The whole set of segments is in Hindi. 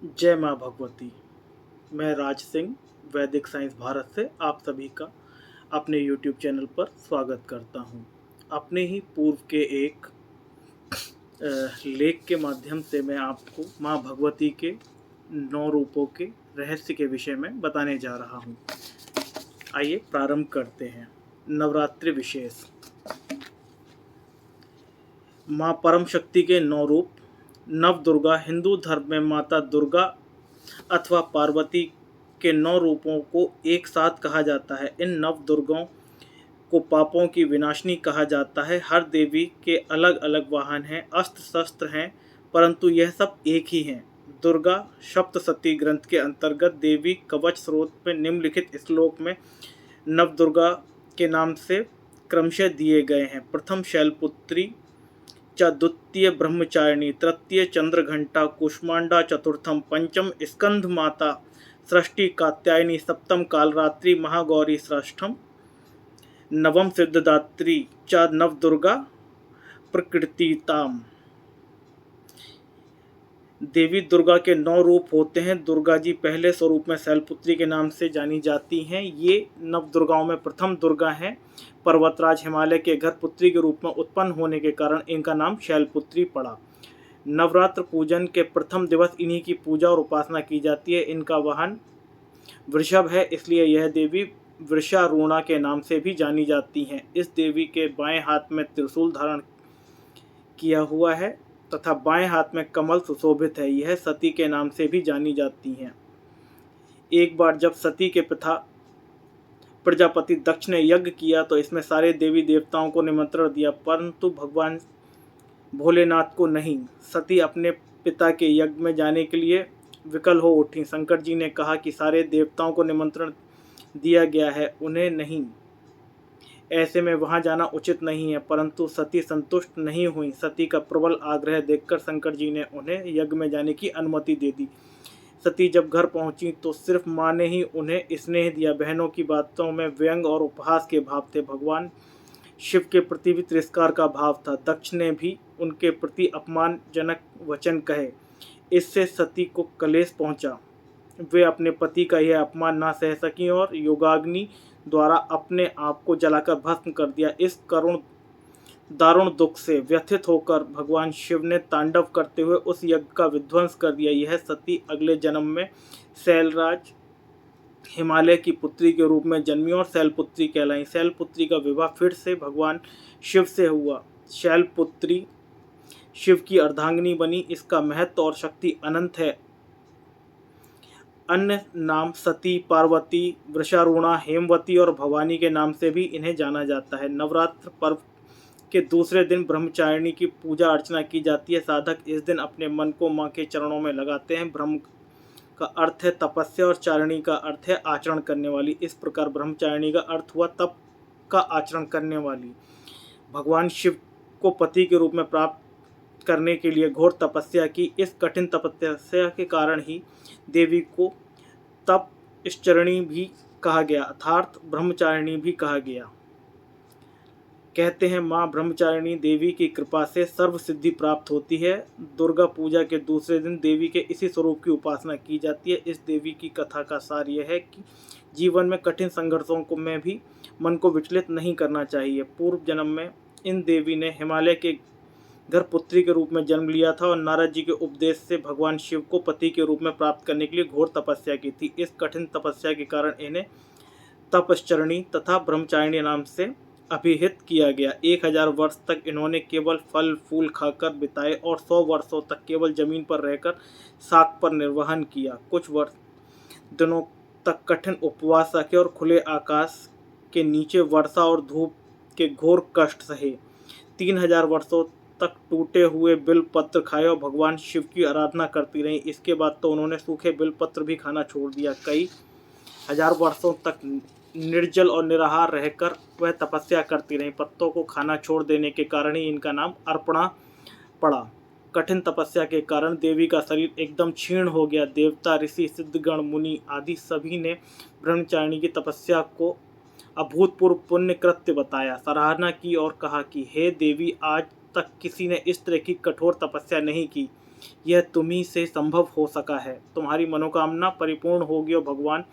जय माँ भगवती। मैं राज सिंह वैदिक साइंस भारत से आप सभी का अपने YouTube चैनल पर स्वागत करता हूँ। अपने ही पूर्व के एक लेख के माध्यम से मैं आपको माँ भगवती के 9 रूपों के रहस्य के विषय में बताने जा रहा हूँ। आइए प्रारंभ करते हैं। नवरात्रि विशेष। माँ परम शक्ति के 9 रूप। नव दुर्गा हिंदू धर्म में माता दुर्गा अथवा पार्वती के 9 रूपों को एक साथ कहा जाता है। इन नव दुर्गाओं को पापों की विनाशिनी कहा जाता है। हर देवी के अलग अलग वाहन हैं, अस्त्र शस्त्र हैं, परंतु यह सब एक ही हैं। दुर्गा सप्तशती ग्रंथ के अंतर्गत देवी कवच स्रोत में निम्नलिखित श्लोक में नव दुर्गा के नाम से क्रमशः दिए गए हैं। प्रथम शैलपुत्री, द्वितीय ब्रह्मचारिणी, तृतीय चंद्रघंटा कुष्मांडा, चतुर्थम पंचम स्कंध माता सृष्टि कात्यायनी, सप्तम कालरात्रि महागौरी, षष्ठम नवम सिद्धदात्री च नवदुर्गा प्रकृतिताम। देवी दुर्गा के 9 रूप होते हैं। दुर्गा जी पहले स्वरूप में शैलपुत्री के नाम से जानी जाती हैं। ये नव दुर्गाओं में प्रथम दुर्गा हैं। पर्वतराज हिमालय के घर पुत्री के रूप में उत्पन्न होने के कारण इनका नाम शैलपुत्री पड़ा। नवरात्र पूजन के प्रथम दिवस इन्हीं की पूजा और उपासना की जाती है। इनका वाहन वृषभ है, इसलिए यह देवी वृषारूणा के नाम से भी जानी जाती हैं। इस देवी के बाएं हाथ में त्रिशूल धारण किया हुआ है तथा बाएं हाथ में कमल सुशोभित है। यह सती के नाम से भी जानी जाती हैं। एक बार जब सती के पिता प्रजापति दक्ष ने यज्ञ किया तो इसमें सारे देवी देवताओं को निमंत्रण दिया, परंतु भगवान भोलेनाथ को नहीं। सती अपने पिता के यज्ञ में जाने के लिए विकल हो उठी। शंकर जी ने कहा कि सारे देवताओं को निमंत्रण दिया गया है, उन्हें नहीं, ऐसे में वहां जाना उचित नहीं है। परंतु सती संतुष्ट नहीं हुई। सती का प्रबल आग्रह देखकर शंकर जी ने उन्हें यज्ञ में जाने की अनुमति दे दी। सती जब घर पहुंची तो सिर्फ माँ ने ही उन्हें स्नेह दिया। बहनों की बातों में व्यंग और उपहास के भाव थे। भगवान शिव के प्रति भी तिरस्कार का भाव था। दक्ष ने भी उनके प्रति अपमानजनक वचन कहे। इससे सती को कलेश पहुंचा। वे अपने पति का यह अपमान ना सह सकी और योगाग्नि द्वारा अपने आप को जलाकर भस्म कर दिया। इस करुण दारुण दुख से व्यथित होकर भगवान शिव ने तांडव करते हुए उस यज्ञ का विध्वंस कर दिया। यह सती अगले जन्म में शैलराज हिमालय की पुत्री के रूप में जन्मी और शैलपुत्री कहलाई। शैलपुत्री का विवाह फिर से भगवान शिव से हुआ। शैलपुत्री शिव की अर्धांगिनी बनी। इसका महत्व और शक्ति अनंत है। अन्य नाम सती, पार्वती, वृषारूणा, हेमवती और भवानी के नाम से भी इन्हें जाना जाता है। नवरात्र पर्व के दूसरे दिन ब्रह्मचारिणी की पूजा अर्चना की जाती है। साधक इस दिन अपने मन को माँ के चरणों में लगाते हैं। ब्रह्म का अर्थ है तपस्या और चारिणी का अर्थ है आचरण करने वाली। इस प्रकार ब्रह्मचारिणी का अर्थ हुआ तप का आचरण करने वाली। भगवान शिव को पति के रूप में प्राप्त करने के लिए घोर तपस्या की। इस कठिन तपस्या के कारण ही देवी को तपश्चरणी भी कहा गया, अर्थात ब्रह्मचारिणी भी कहा गया। कहते हैं माँ ब्रह्मचारिणी देवी की कृपा से सर्व सिद्धि प्राप्त होती है। दुर्गा पूजा के दूसरे दिन देवी के इसी स्वरूप की उपासना की जाती है। इस देवी की कथा का सार यह है कि जीवन में कठिन संघर्षों को में भी मन को विचलित नहीं करना चाहिए। पूर्व जन्म में इन देवी ने हिमालय के घर पुत्री के रूप में जन्म लिया था और नारद जी के उपदेश से भगवान शिव को पति के रूप में प्राप्त करने के लिए घोर तपस्या की थी। इस कठिन तपस्या के कारण इन्हें तपश्चरणी तथा ब्रह्मचारिणी नाम से अभिहित किया गया। 1000 वर्ष तक इन्होंने केवल फल फूल खाकर बिताए और 100 वर्षों तक केवल जमीन पर रहकर शाक पर निर्वहन किया। कुछ वर्ष दिनों तक कठिन उपवास रखे और खुले आकाश के नीचे वर्षा और धूप के घोर कष्ट सहे। 3000 वर्षों तक टूटे हुए बिल पत्र खाए और भगवान शिव की आराधना करती रहीं। इसके बाद तो उन्होंने सूखे बिल पत्र भी खाना छोड़ दिया। कई हजार वर्षों तक निर्जल और निराहार रहकर वह तपस्या करती रहीं। पत्तों को खाना छोड़ देने के कारण ही इनका नाम अर्पणा पड़ा। कठिन तपस्या के कारण देवी का शरीर एकदम क्षीण हो गया। देवता, ऋषि, सिद्धगण, मुनि आदि सभी ने ब्रह्मचारिणी की तपस्या को अभूतपूर्व पुण्य कृत्य बताया, सराहना की और कहा कि हे देवी, आज तक किसी ने इस तरह की कठोर तपस्या नहीं की। यह तुम्ही से संभव हो सका है। तुम्हारी मनोकामना परिपूर्ण होगी और भगवान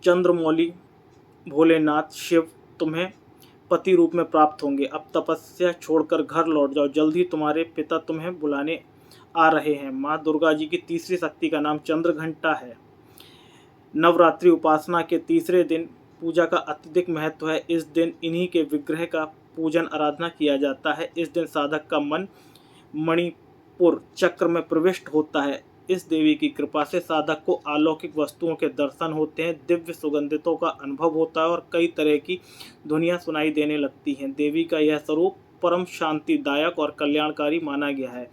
चंद्रमौली भोलेनाथ शिव तुम्हें पति रूप में प्राप्त होंगे। अब तपस्या छोड़कर घर लौट जाओ, जल्द ही तुम्हारे पिता तुम्हें बुलाने आ रहे हैं। माँ दुर्गा जी की तीसरी शक्ति का नाम चंद्रघंटा है। नवरात्रि उपासना के तीसरे दिन पूजा का अत्यधिक महत्व है। इस दिन इन्हीं के विग्रह का पूजन आराधना किया जाता है। इस दिन साधक का मन मणिपुर चक्र में प्रविष्ट होता है। इस देवी की कृपा से साधक को अलौकिक वस्तुओं के दर्शन होते हैं, दिव्य सुगंधितों का अनुभव होता है और कई तरह की ध्वनियाँ सुनाई देने लगती हैं। देवी का यह स्वरूप परम शांतिदायक और कल्याणकारी माना गया है।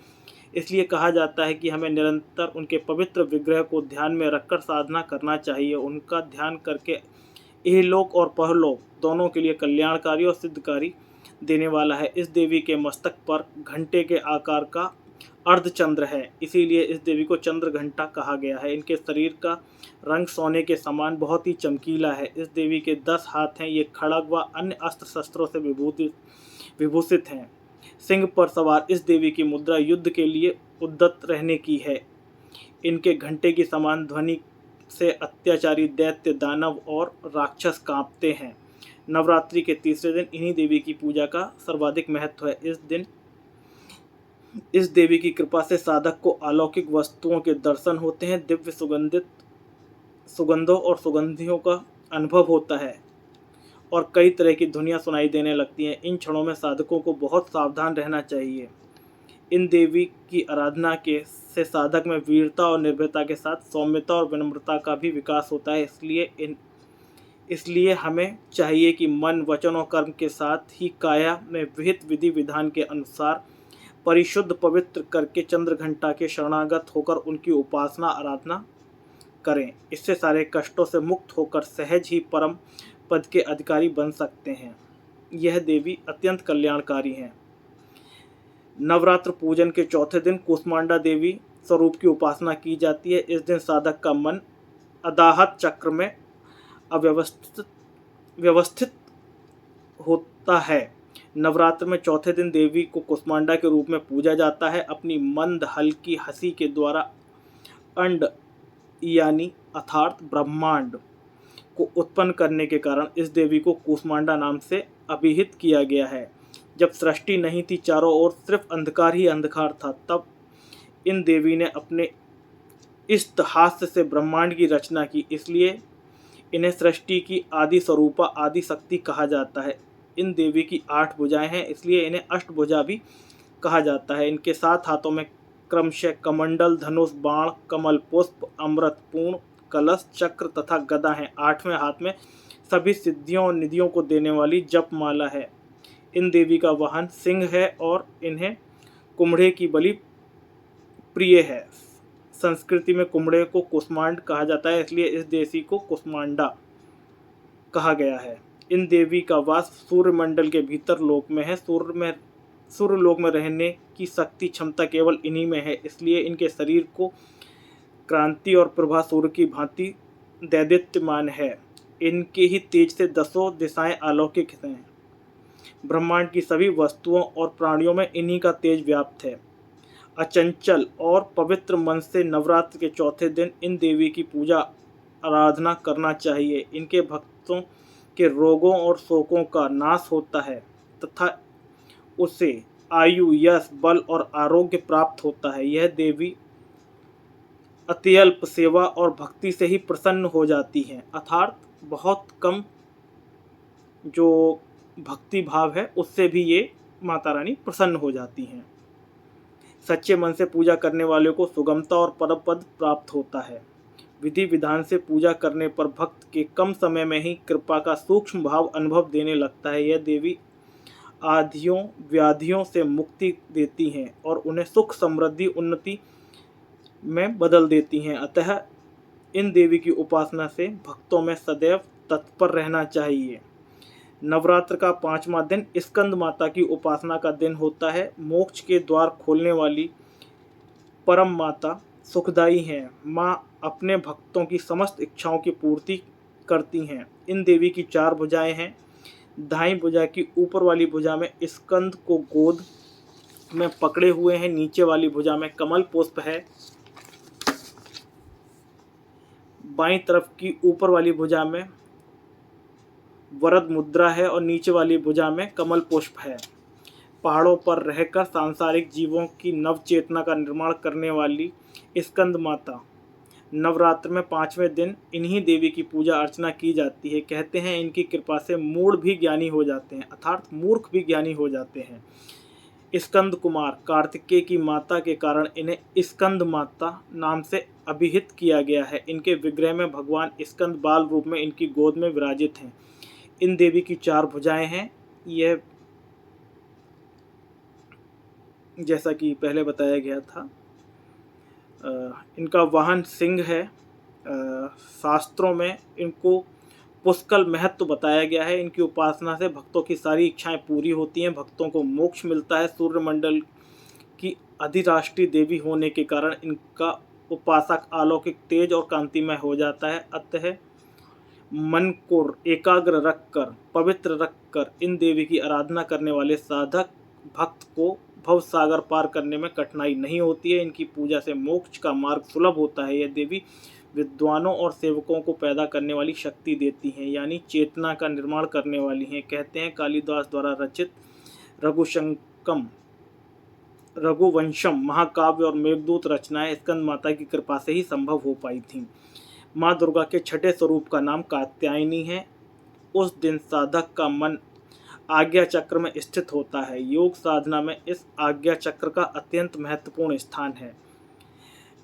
इसलिए कहा जाता है कि हमें निरंतर उनके पवित्र विग्रह को ध्यान में रखकर साधना करना चाहिए। उनका ध्यान करके इहलोक और परलोक दोनों के लिए कल्याणकारी और सिद्धकारी देने वाला है। इस देवी के मस्तक पर घंटे के आकार का अर्धचंद्र है, इसीलिए इस देवी को चंद्र घंटा कहा गया है। इनके शरीर का रंग सोने के समान बहुत ही चमकीला है। इस देवी के 10 हाथ हैं। ये खड़ग व अन्य अस्त्र शस्त्रों से विभूषित हैं। सिंह पर सवार इस देवी की मुद्रा युद्ध के लिए उद्यत रहने की है। इनके घंटे की समान ध्वनि से अत्याचारी दैत्य, दानव और राक्षस कांपते हैं। नवरात्रि के तीसरे दिन इन्हीं देवी की पूजा का सर्वाधिक महत्व है। इस दिन इस देवी की कृपा से साधक को अलौकिक वस्तुओं के दर्शन होते हैं, दिव्य सुगंधों और सुगंधियों का अनुभव होता है और कई तरह की ध्वनियाँ सुनाई देने लगती हैं। इन क्षणों में साधकों को बहुत सावधान रहना चाहिए। इन देवी की आराधना के से साधक में वीरता और निर्भयता के साथ सौम्यता और विनम्रता का भी विकास होता है। इसलिए हमें चाहिए कि मन, वचन और कर्म के साथ ही काया में विहित विधि विधान के अनुसार परिशुद्ध पवित्र करके चंद्रघंटा के शरणागत होकर उनकी उपासना आराधना करें। इससे सारे कष्टों से मुक्त होकर सहज ही परम पद के अधिकारी बन सकते हैं। यह देवी अत्यंत कल्याणकारी हैं। नवरात्र पूजन के चौथे दिन कूष्मांडा देवी स्वरूप की उपासना की जाती है। इस दिन साधक का मन अदाहत चक्र में व्यवस्थित होता है। नवरात्र में चौथे दिन देवी को कूष्मांडा के रूप में पूजा जाता है। अपनी मंद हल्की हंसी के द्वारा अंड यानी अर्थात ब्रह्मांड को उत्पन्न करने के कारण इस देवी को कूष्मांडा नाम से अभिहित किया गया है। जब सृष्टि नहीं थी, चारों ओर सिर्फ अंधकार ही अंधकार था, तब इन देवी ने अपने इष्ट हास्य से ब्रह्मांड की रचना की। इसलिए इन्हें सृष्टि की आदि स्वरूपा, आदि शक्ति कहा जाता है। इन देवी की 8 भुजाएं हैं, इसलिए इन्हें अष्टभुजा भी कहा जाता है। इनके 7 हाथों में क्रमशः कमंडल, धनुष, बाण, कमल पुष्प, अमृत पूर्ण, कलश, चक्र तथा गदा है। 8वें हाथ में सभी सिद्धियों और निधियों को देने वाली जप माला है। इन देवी का वाहन सिंह है और इन्हें कुम्हड़े की बलि प्रिय है। संस्कृति में कुम्हड़े को कुष्मांड कहा जाता है, इसलिए इस देवी को कुष्मांडा कहा गया है। इन देवी का वास सूर्यमंडल के भीतर लोक में है। सूर्य लोक में रहने की शक्ति क्षमता केवल इन्हीं में है, इसलिए इनके शरीर को क्रांति और प्रभा सूर्य की भांति दैदीप्यमान है। इनके ही तेज से 10 दिशाएं अलौकिक हैं। ब्रह्मांड की सभी वस्तुओं और प्राणियों में इन्हीं का तेज व्याप्त है। अचंचल और पवित्र मन से नवरात्र के चौथे दिन इन देवी की पूजा आराधना करना चाहिए। इनके भक्तों के रोगों और शोकों का नाश होता है तथा उसे आयु, यश, बल और आरोग्य प्राप्त होता है। यह देवी अत्यल्प सेवा और भक्ति से ही प्रसन्न हो जाती हैं, अर्थात बहुत कम जो भक्ति भाव है उससे भी ये माता रानी प्रसन्न हो जाती हैं। सच्चे मन से पूजा करने वाले को सुगमता और परम पद प्राप्त होता है। विधि विधान से पूजा करने पर भक्त के कम समय में ही कृपा का सूक्ष्म भाव अनुभव देने लगता है। यह देवी आधियों व्याधियों से मुक्ति देती हैं और उन्हें सुख, समृद्धि, उन्नति में बदल देती हैं। अतः इन देवी की उपासना से भक्तों में सदैव तत्पर रहना चाहिए। नवरात्र का 5वां दिन स्कंद माता की उपासना का दिन होता है। मोक्ष के द्वार खोलने वाली परम माता सुखदायी हैं। माँ अपने भक्तों की समस्त इच्छाओं की पूर्ति करती हैं। इन देवी की 4 भुजाएं हैं। दाहिनी भुजा की ऊपर वाली भुजा में स्कंद को गोद में पकड़े हुए हैं। नीचे वाली भुजा में कमल पुष्प है। बाईं तरफ की ऊपर वाली भुजा में वरद मुद्रा है और नीचे वाली भुजा में कमल पुष्प है। पहाड़ों पर रहकर सांसारिक जीवों की नव चेतना का निर्माण करने वाली स्कंद माता। नवरात्र में 5वें दिन इन्हीं देवी की पूजा अर्चना की जाती है। कहते हैं इनकी कृपा से मूढ़ भी ज्ञानी हो जाते हैं, अर्थात मूर्ख भी ज्ञानी हो जाते हैं। स्कंद कुमार कार्तिकेय की माता के कारण इन्हें स्कंद माता नाम से अभिहित किया गया है। इनके विग्रह में भगवान स्कंद बाल रूप में इनकी गोद में विराजित हैं। इन देवी की 4 भुजाएं हैं। यह जैसा कि पहले बताया गया था, इनका वाहन सिंह है। शास्त्रों में इनको पुष्कल महत्व बताया गया है। इनकी उपासना से भक्तों की सारी इच्छाएं पूरी होती हैं, भक्तों को मोक्ष मिलता है। सूर्यमंडल की अधिराष्ट्रीय देवी होने के कारण इनका उपासक अलौकिक तेज और कांतिमय हो जाता है। अतः मन को एकाग्र रखकर, पवित्र रखकर इन देवी की आराधना करने वाले साधक भक्त को भव सागर पार करने में कठिनाई नहीं होती है। इनकी पूजा से मोक्ष का मार्ग सुलभ होता है। यह देवी विद्वानों और सेवकों को पैदा करने वाली शक्ति देती हैं, यानी चेतना का निर्माण करने वाली हैं। कहते हैं कालिदास द्वारा रचित रघुवंशम महाकाव्य और मेघदूत रचनाएं स्कंद माता की कृपा से ही संभव हो पाई थीं। माँ दुर्गा के छठे स्वरूप का नाम कात्यायनी है। उस दिन साधक का मन आज्ञा चक्र में स्थित होता है। योग साधना में इस आज्ञा चक्र का अत्यंत महत्वपूर्ण स्थान है।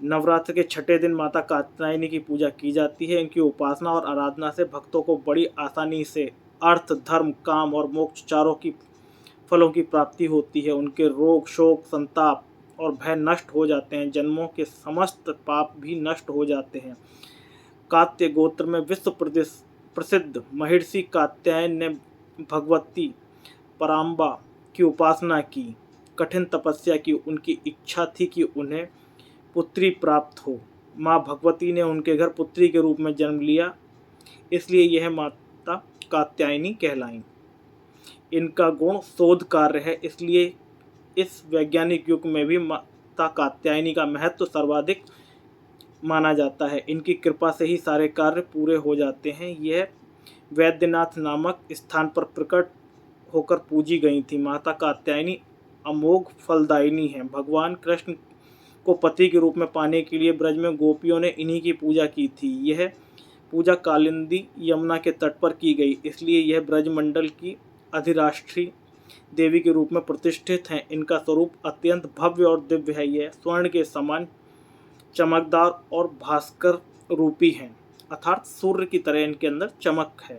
नवरात्र के छठे दिन माता कात्यायनी की पूजा की जाती है। इनकी उपासना और आराधना से भक्तों को बड़ी आसानी से अर्थ, धर्म, काम और मोक्ष चारों की फलों की प्राप्ति होती है। उनके रोग, शोक, संताप और भय नष्ट हो जाते हैं। जन्मों के समस्त पाप भी नष्ट हो जाते हैं। कात्य गोत्र में विश्व प्रसिद्ध महर्षि कात्यायन ने भगवती पराम्बा की उपासना की, कठिन तपस्या की। उनकी इच्छा थी कि उन्हें पुत्री प्राप्त हो। माँ भगवती ने उनके घर पुत्री के रूप में जन्म लिया, इसलिए यह माता कात्यायनी कहलाईं। इनका गुण शोध कार्य है, इसलिए इस वैज्ञानिक युग में भी माता कात्यायनी का महत्व सर्वाधिक माना जाता है। इनकी कृपा से ही सारे कार्य पूरे हो जाते हैं। यह वैद्यनाथ नामक स्थान पर प्रकट होकर पूजी गई थी। माता कात्यायनी अमोघ फलदायिनी है। भगवान कृष्ण को पति के रूप में पाने के लिए ब्रज में गोपियों ने इन्हीं की पूजा की थी। यह पूजा कालिंदी यमुना के तट पर की गई, इसलिए यह ब्रजमंडल की अधिराष्ट्रीय देवी के रूप में प्रतिष्ठित हैं। इनका स्वरूप अत्यंत भव्य और दिव्य है। यह स्वर्ण के समान चमकदार और भास्कर रूपी हैं, अर्थात सूर्य की तरह इनके अंदर चमक है।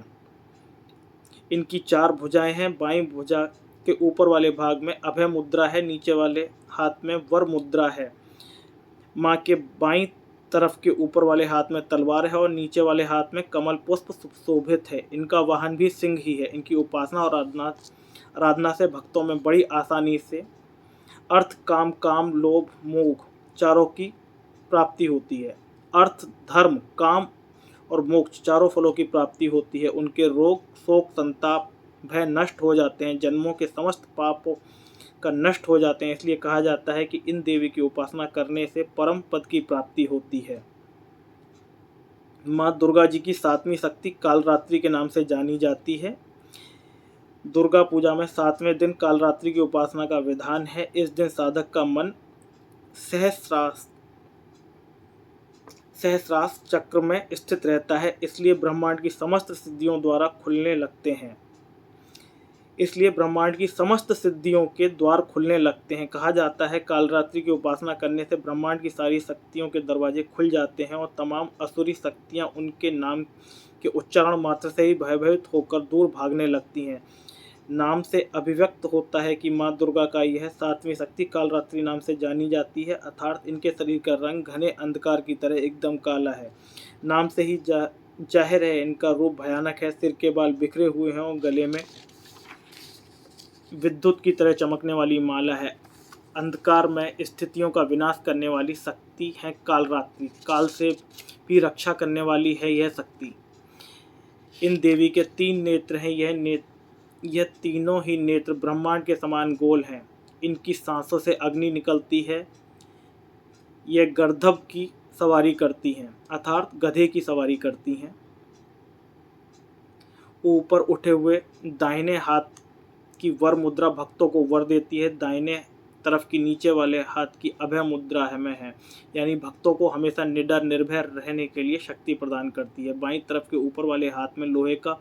इनकी 4 भुजाएं हैं। बाईं भुजा के ऊपर वाले भाग में अभय मुद्रा है, नीचे वाले हाथ में वर मुद्रा है। माँ के बाईं तरफ के ऊपर वाले हाथ में तलवार है और नीचे वाले हाथ में कमल पुष्प सुशोभित है। इनका वाहन भी सिंह ही है। इनकी उपासना और आराधना से भक्तों में बड़ी आसानी से अर्थ, काम, लोभ, मोह चारों की प्राप्ति होती है। अर्थ, धर्म, काम और मोक्ष चारों फलों की प्राप्ति होती है। उनके रोग, शोक, संताप, भय नष्ट हो जाते हैं। जन्मों के समस्त पापों का नष्ट हो जाते हैं। इसलिए कहा जाता है कि इन देवी की उपासना करने से परम पद की प्राप्ति होती है। माँ दुर्गा जी की 7वीं शक्ति कालरात्रि के नाम से जानी जाती है। दुर्गा पूजा में 7वें दिन कालरात्रि की उपासना का विधान है। इस दिन साधक का मन सहस्रार चक्र में स्थित रहता है, इसलिए ब्रह्मांड की समस्त सिद्धियों के द्वार खुलने लगते हैं। कहा जाता है कालरात्रि की उपासना करने से ब्रह्मांड की सारी शक्तियों के दरवाजे खुल जाते हैं और तमाम असुरी शक्तियां उनके नाम के उच्चारण मात्र से ही भयभीत होकर दूर भागने लगती हैं। नाम से अभिव्यक्त होता है कि माँ दुर्गा का यह 7वीं शक्ति कालरात्रि नाम से जानी जाती है, अर्थात इनके शरीर का रंग घने अंधकार की तरह एकदम काला है। नाम से ही जाहिर है इनका रूप भयानक है। सिर के बाल बिखरे हुए हैं और गले में विद्युत की तरह चमकने वाली माला है। अंधकार में स्थितियों का विनाश करने वाली शक्ति है कालरात्रि। काल से भी रक्षा करने वाली है यह शक्ति। इन देवी के 3 नेत्र हैं। यह तीनों ही नेत्र ब्रह्मांड के समान गोल हैं। इनकी सांसों से अग्नि निकलती है। यह गर्दभ की सवारी करती हैं, अर्थात गधे की सवारी करती हैं। ऊपर उठे हुए दाहिने हाथ की वर मुद्रा भक्तों को वर देती है। दाहिने तरफ की नीचे वाले हाथ की अभय मुद्रा में है, यानी भक्तों को हमेशा निडर निर्भय रहने के लिए शक्ति प्रदान करती है। बाईं तरफ के ऊपर वाले हाथ में लोहे का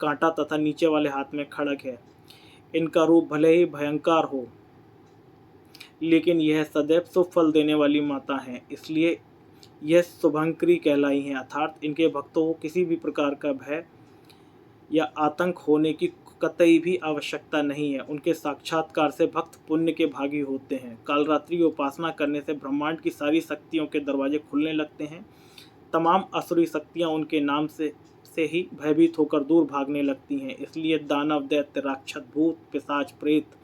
कांटा तथा नीचे वाले हाथ में खड़ग है। इनका रूप भले ही भयंकर हो, लेकिन यह सदैव शुभ फल देने वाली माता हैं, इसलिए यह शुभंकरी कहलाई हैं, अर्थात इनके भक्तों को किसी भी प्रकार का भय या आतंक होने की कतई भी आवश्यकता नहीं है। उनके साक्षात्कार से भक्त पुण्य के भागी होते हैं। कालरात्रि उपासना करने से ब्रह्मांड की सारी शक्तियों के दरवाजे खुलने लगते हैं। तमाम असुरी शक्तियां उनके नाम से ही भयभीत होकर दूर भागने लगती हैं। इसलिए दानव, दैत्य, राक्षस, भूत, पिशाच, प्रेत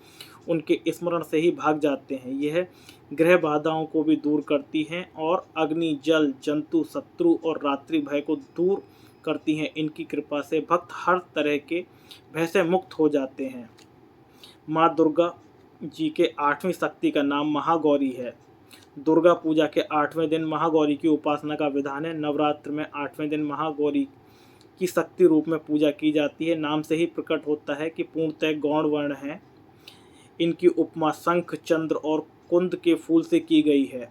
उनके स्मरण से ही भाग जाते हैं। यह ग्रह बाधाओं को भी दूर करती हैं और अग्नि, जल, जंतु, शत्रु और रात्रि भय को दूर करती हैं। इनकी कृपा से भक्त हर तरह के भय से मुक्त हो जाते हैं। माँ दुर्गा जी के 8वीं शक्ति का नाम महागौरी है। दुर्गा पूजा के 8वें दिन महागौरी की उपासना का विधान है। नवरात्र में 8वें दिन महागौरी की शक्ति रूप में पूजा की जाती है। नाम से ही प्रकट होता है कि पूर्णतः गौण वर्ण है। इनकी उपमा शंख, चंद्र और कुंद के फूल से की गई है।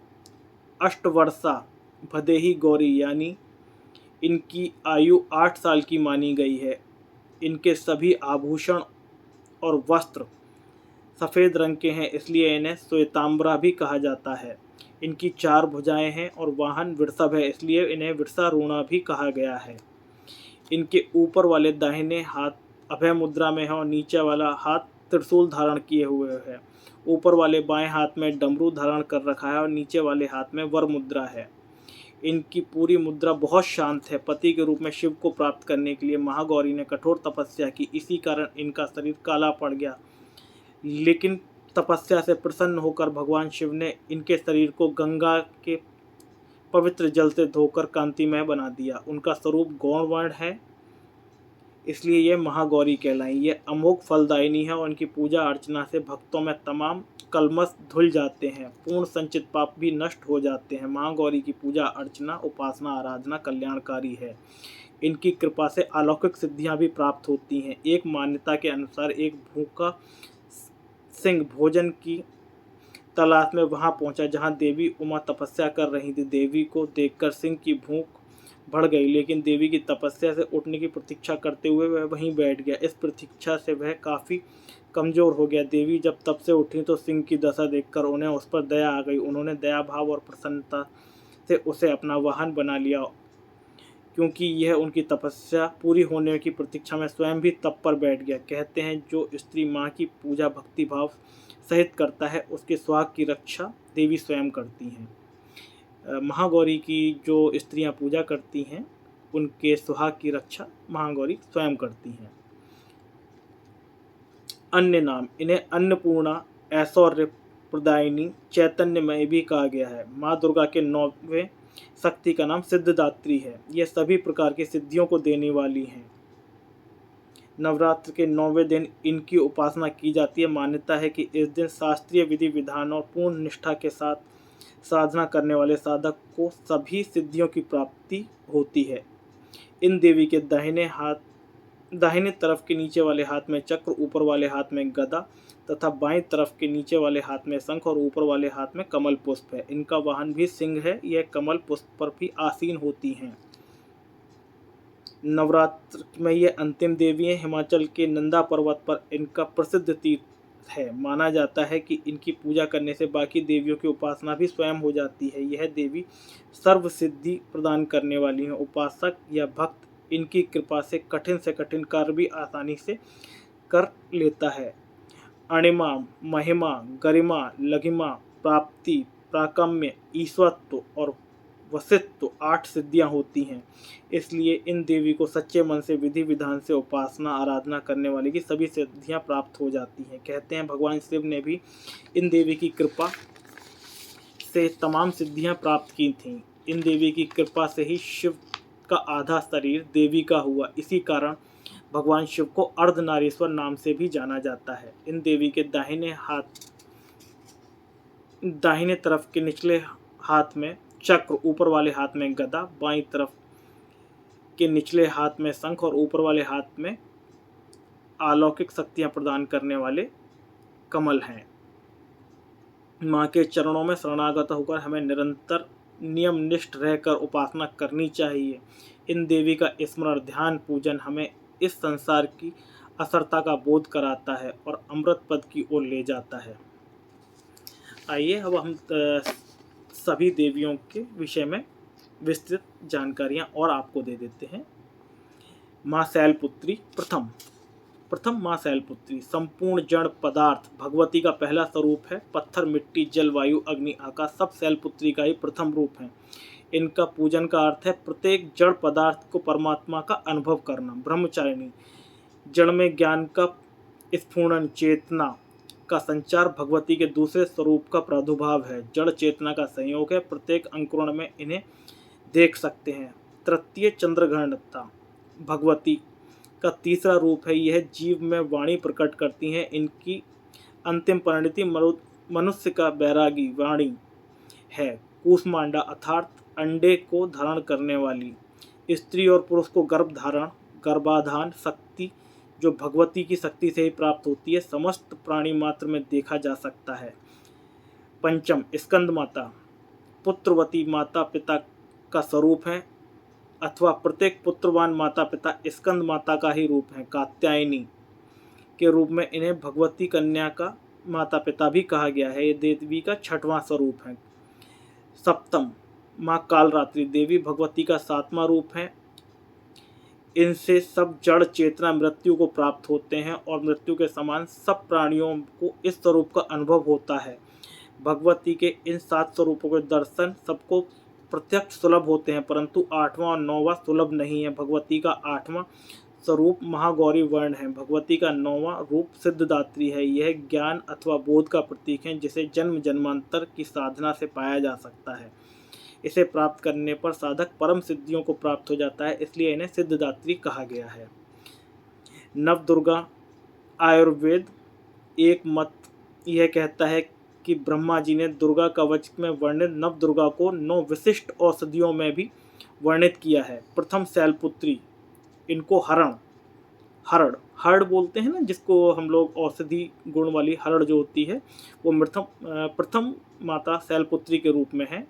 अष्टवर्षा भदेही गौरी यानी इनकी आयु 8 साल की मानी गई है। इनके सभी आभूषण और वस्त्र सफ़ेद रंग के हैं, इसलिए इन्हें श्वेतांबरा भी कहा जाता है। इनकी 4 भुजाएं हैं और वाहन वृषभ है, इसलिए इन्हें वृषारूढ़ा भी कहा गया है। इनके ऊपर वाले दाहिने हाथ अभय मुद्रा में है और नीचे वाला हाथ त्रिशूल धारण किए हुए है। ऊपर वाले बाएं हाथ में डमरू धारण कर रखा है और नीचे वाले हाथ में वर मुद्रा है। इनकी पूरी मुद्रा बहुत शांत है। पति के रूप में शिव को प्राप्त करने के लिए महागौरी ने कठोर तपस्या की, इसी कारण इनका शरीर काला पड़ गया। लेकिन तपस्या से प्रसन्न होकर भगवान शिव ने इनके शरीर को गंगा के पवित्र जल से धोकर कांतिमय बना दिया। उनका स्वरूप गौण वर्ण है, इसलिए ये महागौरी कहलाई। ये अमोघ फलदायिनी है और उनकी पूजा अर्चना से भक्तों में तमाम कलमश धुल जाते हैं, पूर्ण संचित पाप भी नष्ट हो जाते हैं। महागौरी की पूजा अर्चना, उपासना, आराधना कल्याणकारी है। इनकी कृपा से अलौकिक सिद्धियां भी प्राप्त होती हैं। एक मान्यता के अनुसार एक भूखा सिंह भोजन की तलाश में वहां पहुंचा जहां देवी उमा तपस्या कर रही थी। देवी को देखकर सिंह की भूख बढ़ गई, लेकिन देवी की तपस्या से उठने की प्रतीक्षा करते हुए वह वहीं बैठ गया। इस प्रतीक्षा से वह काफ़ी कमज़ोर हो गया। देवी जब तब से उठी तो सिंह की दशा देखकर उन्हें उस पर दया आ गई। उन्होंने दया भाव और प्रसन्नता से उसे अपना वाहन बना लिया, क्योंकि यह उनकी तपस्या पूरी होने की प्रतीक्षा में स्वयं भी तप पर बैठ गया। कहते हैं जो स्त्री माँ की पूजा भक्ति भाव सहित करता है, उसके सुहाग की रक्षा देवी स्वयं करती हैं। महागौरी की जो स्त्रियां पूजा करती हैं, उनके सुहाग की रक्षा महागौरी स्वयं करती हैं। अन्य नाम, इन्हें अन्नपूर्णा, ऐश्वर्य प्रदायिनी, चैतन्यमय भी कहा गया है। माँ दुर्गा के 9वें शक्ति का नाम सिद्धिदात्री है। यह सभी प्रकार की सिद्धियों को देने वाली हैं। नवरात्र के 9वें दिन इनकी उपासना की जाती है। मान्यता है कि इस दिन शास्त्रीय विधि विधान और पूर्ण निष्ठा के साथ साधना करने वाले साधक को सभी सिद्धियों की प्राप्ति होती है। इन देवी के दाहिने तरफ के नीचे वाले हाथ में चक्र, ऊपर वाले हाथ में गदा तथा बाएं तरफ के नीचे वाले हाथ में शंख और ऊपर वाले हाथ में कमल पुष्प है। इनका वाहन भी सिंह है। यह कमल पुष्प पर भी आसीन होती हैं। नवरात्र में ये अंतिम देवी हैं। हिमाचल के नंदा पर्वत पर इनका प्रसिद्ध तीर्थ है। माना जाता है कि इनकी पूजा करने से बाकी देवियों की उपासना भी स्वयं हो जाती है। यह देवी सर्व सिद्धि प्रदान करने वाली हैं। उपासक या भक्त इनकी कृपा से कठिन कार्य भी आसानी से कर लेता है। अणिमा, महिमा, गरिमा, लघिमा, प्राप्ति, प्राकम्य, ईश्वरत्व और वसित्व 8 सिद्धियां होती हैं। इसलिए इन देवी को सच्चे मन से विधि विधान से उपासना आराधना करने वाले की सभी सिद्धियां प्राप्त हो जाती हैं। कहते हैं भगवान शिव ने भी इन देवी की कृपा से तमाम सिद्धियां प्राप्त की थीं। इन देवी की कृपा से ही शिव का आधा शरीर देवी का हुआ। इसी कारण भगवान शिव को अर्धनारीश्वर नाम से भी जाना जाता है। इन देवी के दाहिने हाथ दाहिने तरफ के निचले हाथ में चक्र, ऊपर वाले हाथ में गदा, बाईं तरफ के निचले हाथ में शंख और ऊपर वाले हाथ में अलौकिक शक्तियां प्रदान करने वाले कमल हैं। माँ के चरणों में शरणागत होकर हमें निरंतर नियमनिष्ठ रहकर उपासना करनी चाहिए। इन देवी का स्मरण, ध्यान, पूजन हमें इस संसार की असरता का बोध कराता है और अमृत पद की ओर ले जाता है। आइए अब हम सभी देवियों के विषय में विस्तृत जानकारियाँ और आपको दे देते हैं। माँ शैलपुत्री प्रथम माँ शैलपुत्री संपूर्ण जड़ पदार्थ भगवती का पहला स्वरूप है। पत्थर, मिट्टी, जल, वायु, अग्नि, आकाश सब शैलपुत्री का ही प्रथम रूप है। इनका पूजन का अर्थ है प्रत्येक जड़ पदार्थ को परमात्मा का अनुभव करना। ब्रह्मचारिणी, जड़ में ज्ञान का स्फुरण, चेतना का संचार भगवती के दूसरे स्वरूप का प्रादुर्भाव है। जड़ चेतना का संयोग है, प्रत्येक अंकुरण में इन्हें देख सकते हैं। तृतीय चंद्रग्रहणता भगवती का तीसरा रूप है। यह जीव में वाणी प्रकट करती हैं। इनकी अंतिम परिणति मनुष्य का बैरागी वाणी है। कूष्मांडा अर्थात अंडे को धारण करने वाली स्त्री और पुरुष को गर्भाधान शक्ति जो भगवती की शक्ति से ही प्राप्त होती है, समस्त प्राणी मात्र में देखा जा सकता है। पंचम स्कंद माता पुत्रवती माता पिता का स्वरूप है अथवा प्रत्येक पुत्रवान माता पिता स्कंद माता का ही रूप है। कात्यायनी के रूप में इन्हें भगवती कन्या का माता पिता भी कहा गया है। ये देवी का छठवां स्वरूप है। सप्तम माँ कालरात्रि देवी भगवती का सातवां रूप है। इनसे सब जड़ चेतना मृत्यु को प्राप्त होते हैं और मृत्यु के समान सब प्राणियों को इस स्वरूप का अनुभव होता है। भगवती के इन 7 स्वरूपों के दर्शन सबको प्रत्यक्ष सुलभ होते हैं, परंतु 8वां और 9वां सुलभ नहीं है। भगवती का 8वां स्वरूप महागौरी वर्ण है। भगवती का 9वां रूप सिद्धदात्री है। यह ज्ञान अथवा बोध का प्रतीक है, जिसे जन्म जन्मांतर की साधना से पाया जा सकता है। इसे प्राप्त करने पर साधक परम सिद्धियों को प्राप्त हो जाता है, इसलिए इन्हें सिद्धदात्री कहा गया है। नवदुर्गा आयुर्वेद एक मत यह कहता है कि ब्रह्मा जी ने दुर्गा कवच में वर्णित नवदुर्गा को 9 विशिष्ट औषधियों में भी वर्णित किया है। प्रथम शैलपुत्री, इनको हरड़ बोलते हैं ना, जिसको हम लोग औषधि गुण वाली हरड़ जो होती है वो प्रथम माता शैलपुत्री के रूप में है।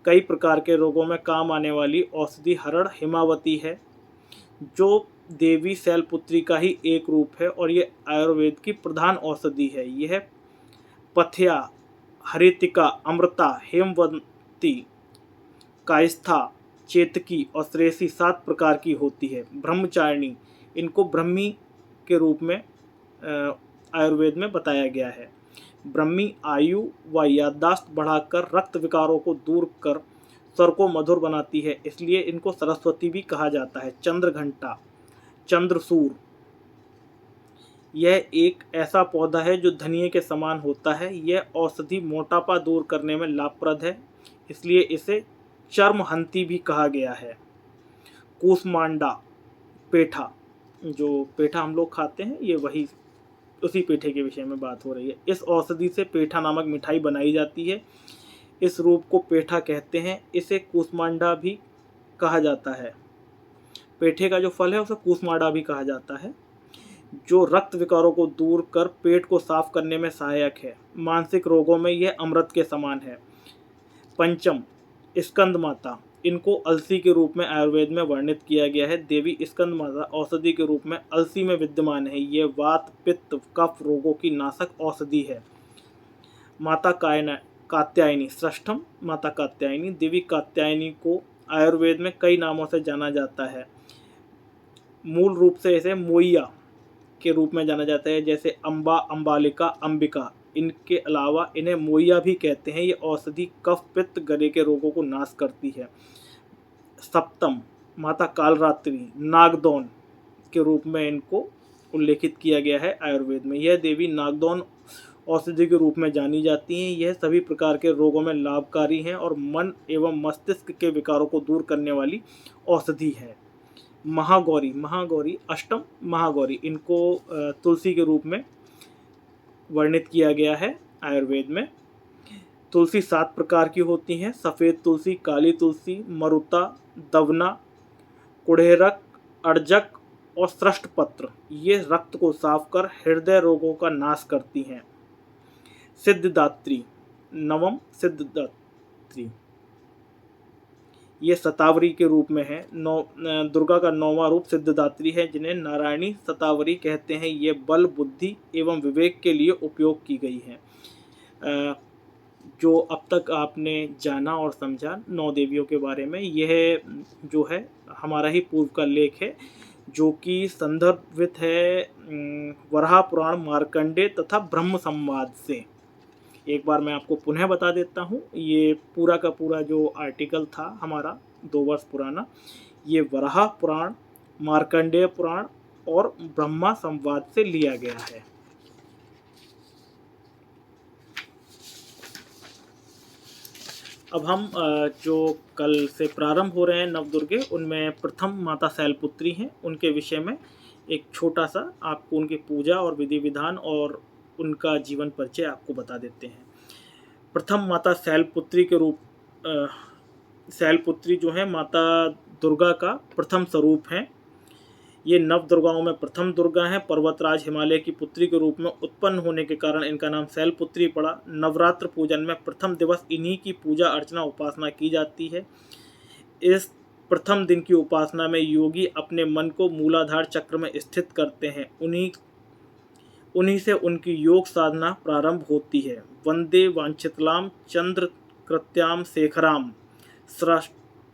कई प्रकार के रोगों में काम आने वाली औषधि हरड़ हिमावती है, जो देवी शैलपुत्री का ही एक रूप है और ये आयुर्वेद की प्रधान औषधि है। यह पथ्या, हरितिका, अमृता, हेमवती, कायस्था, चेतकी और श्रेयसी 7 प्रकार की होती है। ब्रह्मचारिणी, इनको ब्रह्मी के रूप में आयुर्वेद में बताया गया है। ब्रह्मी आयु व याददाश्त बढ़ाकर रक्त विकारों को दूर कर स्वर को मधुर बनाती है, इसलिए इनको सरस्वती भी कहा जाता है। चंद्रघंटा, चंद्रसूर, यह एक ऐसा पौधा है जो धनिये के समान होता है। यह औषधि मोटापा दूर करने में लाभप्रद है, इसलिए इसे चर्महंती भी कहा गया है। कूष्मांडा पेठा, जो पेठा हम लोग खाते हैं, ये वही उसी पेठे के विषय में बात हो रही है। इस औषधि से पेठा नामक मिठाई बनाई जाती है। इस रूप को पेठा कहते हैं। इसे कूष्मांडा भी कहा जाता है। पेठे का जो फल है उसे कूष्मांडा भी कहा जाता है, जो रक्त विकारों को दूर कर पेट को साफ करने में सहायक है। मानसिक रोगों में यह अमृत के समान है। पंचम स्कंद माता, इनको अलसी के रूप में आयुर्वेद में वर्णित किया गया है। देवी स्कंद माता औषधि के रूप में अलसी में विद्यमान है। ये वात, पित्त, कफ रोगों की नाशक औषधि है। माता कात्यायनी, षष्ठम माता कात्यायनी, देवी कात्यायनी को आयुर्वेद में कई नामों से जाना जाता है। मूल रूप से इसे मोइया के रूप में जाना जाता है, जैसे अम्बा, अम्बालिका, अंबिका। इनके अलावा इन्हें मोइया भी कहते हैं। ये औषधि कफ, पित्त, गले के रोगों को नाश करती है। सप्तम माता कालरात्रि, नागदौन के रूप में इनको उल्लेखित किया गया है आयुर्वेद में। यह देवी नागदौन औषधि के रूप में जानी जाती हैं। यह सभी प्रकार के रोगों में लाभकारी हैं और मन एवं मस्तिष्क के विकारों को दूर करने वाली औषधि है। महागौरी अष्टम महागौरी, इनको तुलसी के रूप में वर्णित किया गया है आयुर्वेद में। तुलसी 7 प्रकार की होती हैं: सफ़ेद तुलसी, काली तुलसी, मरुता, दवना, कुड़ेरक, अर्जक और सृष्टपत्र। ये रक्त को साफ कर हृदय रोगों का नाश करती हैं। सिद्धदात्री, नवम सिद्धदात्री, ये शतावरी के रूप में है। दुर्गा का 9वां रूप सिद्धदात्री है, जिन्हें नारायणी शतावरी कहते हैं। ये बल, बुद्धि एवं विवेक के लिए उपयोग की गई है। जो अब तक आपने जाना और समझा 9 देवियों के बारे में, यह जो है हमारा ही पूर्व का लेख है, जो कि संदर्भित है वराह पुराण, मार्कंडेय तथा ब्रह्म संवाद से। एक बार मैं आपको पुनः बता देता हूँ, ये पूरा का पूरा जो आर्टिकल था हमारा 2 वर्ष पुराना, ये वराह पुराण, मार्कंडेय पुराण और ब्रह्मा संवाद से लिया गया है। अब हम जो कल से प्रारंभ हो रहे हैं नवदुर्गे, उनमें प्रथम माता शैलपुत्री हैं। उनके विषय में एक छोटा सा आपको उनकी पूजा और विधि विधान और उनका जीवन परिचय आपको बता देते हैं। प्रथम माता शैलपुत्री के रूप, शैलपुत्री जो है माता दुर्गा का प्रथम स्वरूप हैं। ये नव दुर्गाओं में प्रथम दुर्गा हैं। पर्वतराज हिमालय की पुत्री के रूप में उत्पन्न होने के कारण इनका नाम शैलपुत्री पड़ा। नवरात्र पूजन में प्रथम दिवस इन्हीं की पूजा अर्चना उपासना की जाती है। इस प्रथम दिन की उपासना में योगी अपने मन को मूलाधार चक्र में स्थित करते हैं। उन्हीं से उनकी योग साधना प्रारंभ होती है। वंदे वांछितलाम चंद्र कृत्याम शेखराम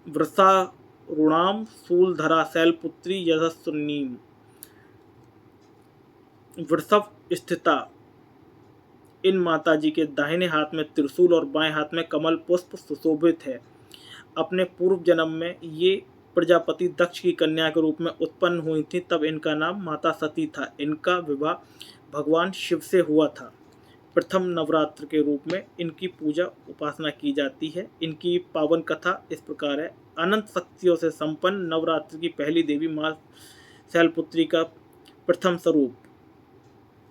वृषा रुणाम शूलधरा शैलपुत्री यशस्विनीम। वृषभ स्थिता इन माताजी के दाहिने हाथ में त्रिशूल और बाएं हाथ में कमल पुष्प सुशोभित है। अपने पूर्व जन्म में ये प्रजापति दक्ष की कन्या के रूप में उत्पन्न हुई थी, तब इनका नाम माता सती था। इनका विवाह भगवान शिव से हुआ था। प्रथम नवरात्र के रूप में इनकी पूजा उपासना की जाती है। इनकी पावन कथा इस प्रकार है। अनंत शक्तियों से संपन्न नवरात्र की पहली देवी माँ शैलपुत्री का प्रथम स्वरूप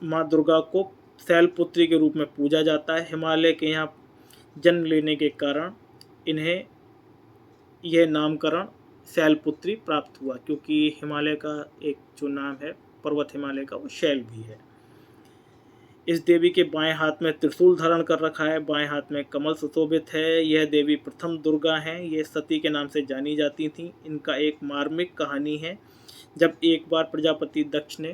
माँ दुर्गा को शैलपुत्री के रूप में पूजा जाता है। हिमालय के यहाँ जन्म लेने के कारण इन्हें यह नामकरण शैलपुत्री प्राप्त हुआ, क्योंकि हिमालय का एक जो नाम है पर्वत हिमालय का, वो शैल भी है। इस देवी के बाएं हाथ में त्रिशूल धारण कर रखा है, बाएं हाथ में कमल सुशोभित है। यह देवी प्रथम दुर्गा हैं। ये सती के नाम से जानी जाती थीं। इनका एक मार्मिक कहानी है। जब एक बार प्रजापति दक्ष ने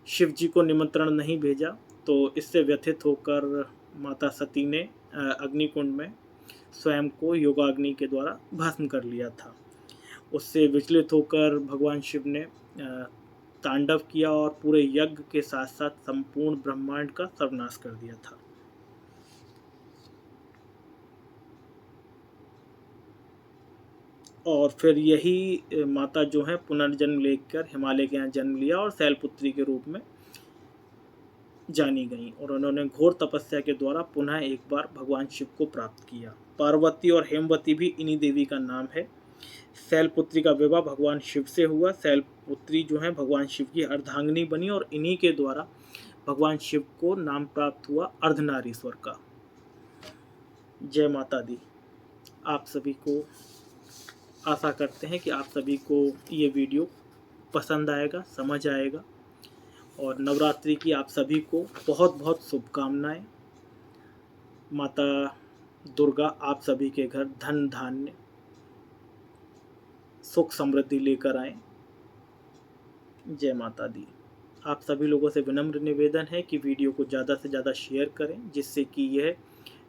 शिव जी को निमंत्रण नहीं भेजा, तो इससे व्यथित होकर माता सती ने अग्निकुंड में स्वयं को योगाग्नि के द्वारा भस्म कर लिया था। उससे विचलित होकर भगवान शिव ने तांडव किया और पूरे यज्ञ के साथ साथ संपूर्ण ब्रह्मांड का सर्वनाश कर दिया था। और फिर यही माता जो है पुनर्जन्म लेकर हिमालय के यहाँ जन्म लिया और शैलपुत्री के रूप में जानी गई, और उन्होंने घोर तपस्या के द्वारा पुनः एक बार भगवान शिव को प्राप्त किया। पार्वती और हेमवती भी इन्हीं देवी का नाम है। शैलपुत्री का विवाह भगवान शिव से हुआ। शैलपुत्री जो है भगवान शिव की अर्धांगिनी बनी और इन्हीं के द्वारा भगवान शिव को नाम प्राप्त हुआ अर्धनारीश्वर का। जय माता दी। आप सभी को आशा करते हैं कि आप सभी को ये वीडियो पसंद आएगा, समझ आएगा, और नवरात्रि की आप सभी को बहुत बहुत शुभकामनाएं। माता दुर्गा आप सभी के घर धन धान्य सुख समृद्धि लेकर आए। जय माता दी। आप सभी लोगों से विनम्र निवेदन है कि वीडियो को ज़्यादा से ज़्यादा शेयर करें, जिससे कि यह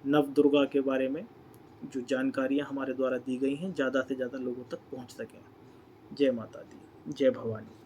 नव दुर्गा के बारे में जो जानकारियां हमारे द्वारा दी गई हैं ज़्यादा से ज़्यादा लोगों तक पहुंच सकें। जय माता दी। जय भवानी।